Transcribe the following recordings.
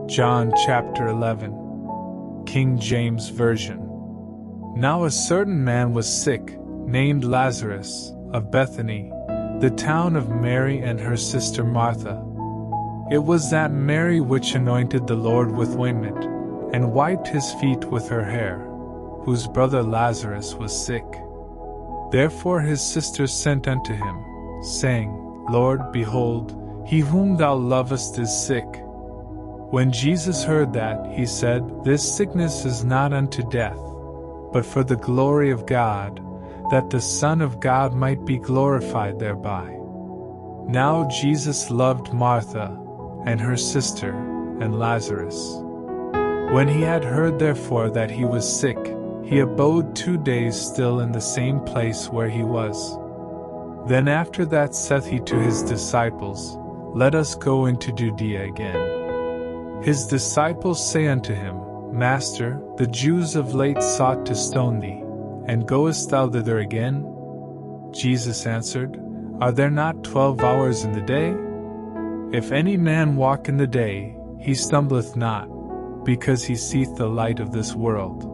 John chapter 11. King James Version. Now a certain man was sick, named Lazarus, of Bethany, the town of Mary and her sister Martha. It was that Mary which anointed the Lord with ointment, and wiped his feet with her hair, whose brother Lazarus was sick. Therefore his sisters sent unto him, saying, Lord, behold, he whom thou lovest is sick. When Jesus heard that, he said, This sickness is not unto death, but for the glory of God, that the Son of God might be glorified thereby. Now Jesus loved Martha, and her sister, and Lazarus. When he had heard therefore that he was sick, he abode 2 days still in the same place where he was. Then after that saith he to his disciples, Let us go into Judea again. His disciples say unto him, Master, the Jews of late sought to stone thee, and goest thou thither again? Jesus answered, Are there not 12 hours in the day? If any man walk in the day, he stumbleth not, because he seeth the light of this world.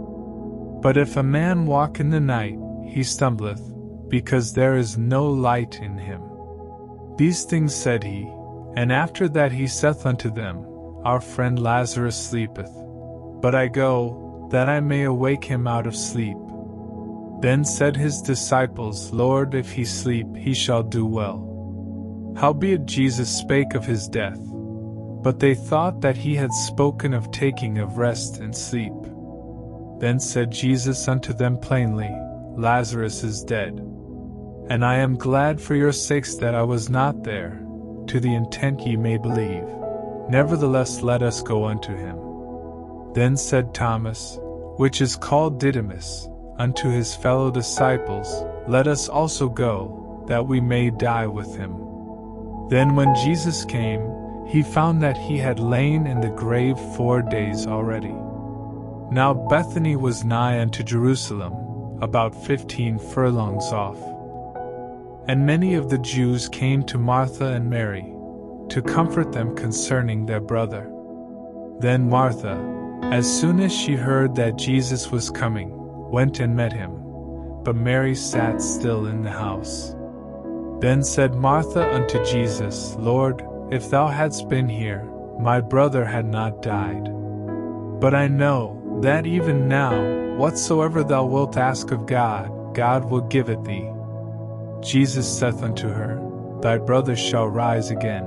But if a man walk in the night, he stumbleth, because there is no light in him. These things said he, and after that he saith unto them, Our friend Lazarus sleepeth, but I go, that I may awake him out of sleep. Then said his disciples, Lord, if he sleep, he shall do well. Howbeit Jesus spake of his death, but they thought that he had spoken of taking of rest and sleep. Then said Jesus unto them plainly, Lazarus is dead. And I am glad for your sakes that I was not there, to the intent ye may believe. Nevertheless let us go unto him. Then said Thomas, which is called Didymus, unto his fellow disciples, Let us also go, that we may die with him. Then when Jesus came, he found that he had lain in the grave 4 days already. Now Bethany was nigh unto Jerusalem, about 15 furlongs off. And many of the Jews came to Martha and Mary, to comfort them concerning their brother. Then Martha, as soon as she heard that Jesus was coming, went and met him, but Mary sat still in the house. Then said Martha unto Jesus, Lord, if thou hadst been here, my brother had not died. But I know that even now, whatsoever thou wilt ask of God, God will give it thee. Jesus saith unto her, Thy brother shall rise again.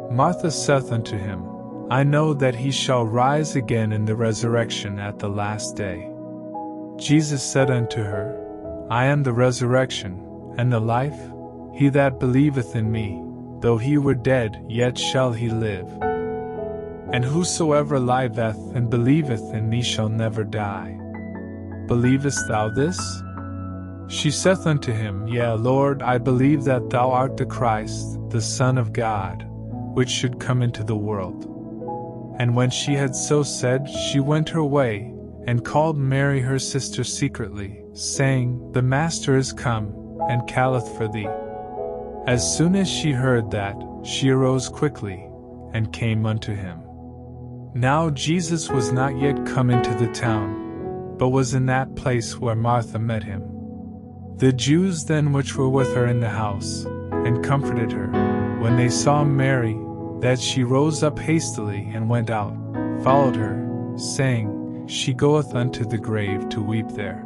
Martha saith unto him, I know that he shall rise again in the resurrection at the last day. Jesus said unto her, I am the resurrection, and the life. He that believeth in me, though he were dead, yet shall he live. And whosoever liveth and believeth in me shall never die. Believest thou this? She saith unto him, Yea, Lord, I believe that thou art the Christ, the Son of God, which should come into the world. And when she had so said, she went her way, and called Mary her sister secretly, saying, The Master is come, and calleth for thee. As soon as she heard that, she arose quickly, and came unto him. Now Jesus was not yet come into the town, but was in that place where Martha met him. The Jews then which were with her in the house, and comforted her, when they saw Mary, that she rose up hastily and went out, followed her, saying, She goeth unto the grave to weep there.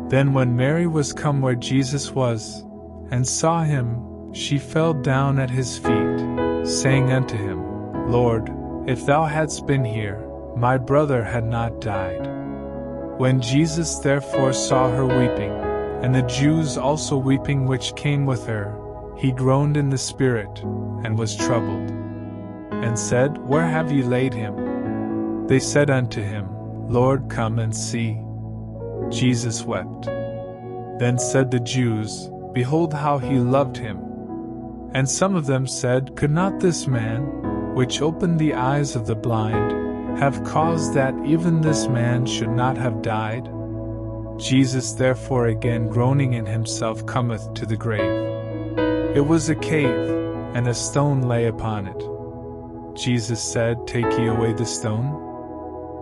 Then when Mary was come where Jesus was, and saw him, she fell down at his feet, saying unto him, Lord, if thou hadst been here, my brother had not died. When Jesus therefore saw her weeping, and the Jews also weeping which came with her, he groaned in the spirit, and was troubled, and said, Where have ye laid him? They said unto him, Lord, come and see. Jesus wept. Then said the Jews, Behold how he loved him. And some of them said, Could not this man, which opened the eyes of the blind, have caused that even this man should not have died? Jesus therefore again groaning in himself cometh to the grave. It was a cave, and a stone lay upon it. Jesus said, Take ye away the stone.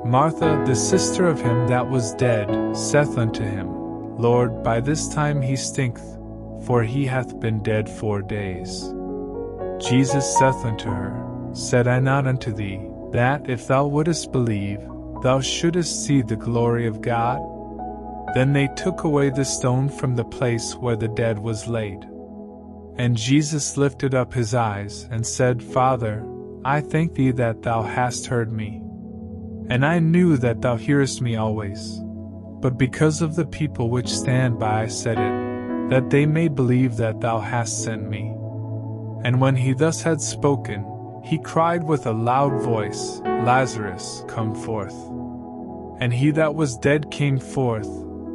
Martha, the sister of him that was dead, saith unto him, Lord, by this time he stinketh, for he hath been dead 4 days. Jesus saith unto her, Said I not unto thee, that if thou wouldest believe, thou shouldest see the glory of God? Then they took away the stone from the place where the dead was laid. And Jesus lifted up his eyes, and said, Father, I thank thee that thou hast heard me. And I knew that thou hearest me always. But because of the people which stand by I said it, that they may believe that thou hast sent me. And when he thus had spoken, he cried with a loud voice, Lazarus, come forth. And he that was dead came forth,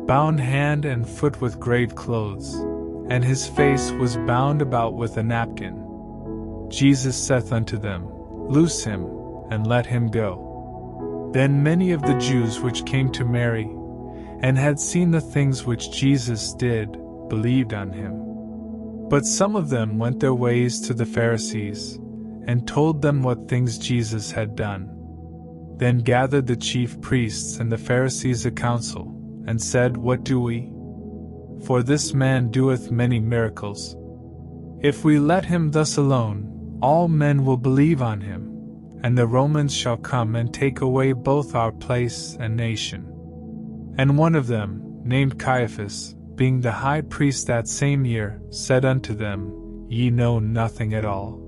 bound hand and foot with grave clothes, and his face was bound about with a napkin. Jesus saith unto them, Loose him, and let him go. Then many of the Jews which came to Mary, and had seen the things which Jesus did, believed on him. But some of them went their ways to the Pharisees, and told them what things Jesus had done. Then gathered the chief priests and the Pharisees a council, and said, What do we? For this man doeth many miracles. If we let him thus alone, all men will believe on him, and the Romans shall come and take away both our place and nation. And one of them, named Caiaphas, being the high priest that same year, said unto them, Ye know nothing at all,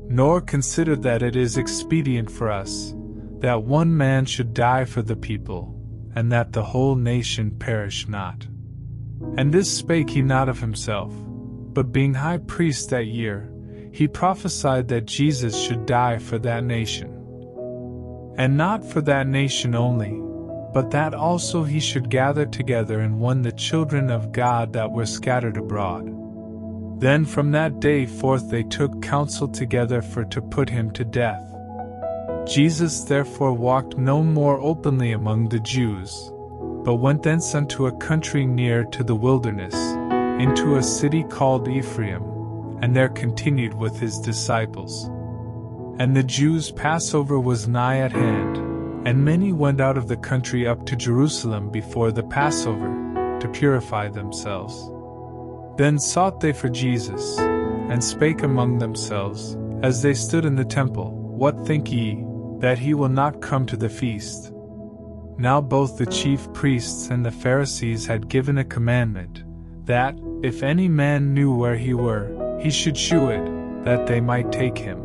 nor consider that it is expedient for us, that one man should die for the people, and that the whole nation perish not. And this spake he not of himself, but being high priest that year, he prophesied that Jesus should die for that nation. And not for that nation only, but that also he should gather together in one the children of God that were scattered abroad. Then from that day forth they took counsel together for to put him to death. Jesus therefore walked no more openly among the Jews, but went thence unto a country near to the wilderness, into a city called Ephraim, and there continued with his disciples. And the Jews' Passover was nigh at hand, and many went out of the country up to Jerusalem before the Passover, to purify themselves. Then sought they for Jesus, and spake among themselves, as they stood in the temple, What think ye, that he will not come to the feast? Now both the chief priests and the Pharisees had given a commandment, that, if any man knew where he were, he should shew it, that they might take him.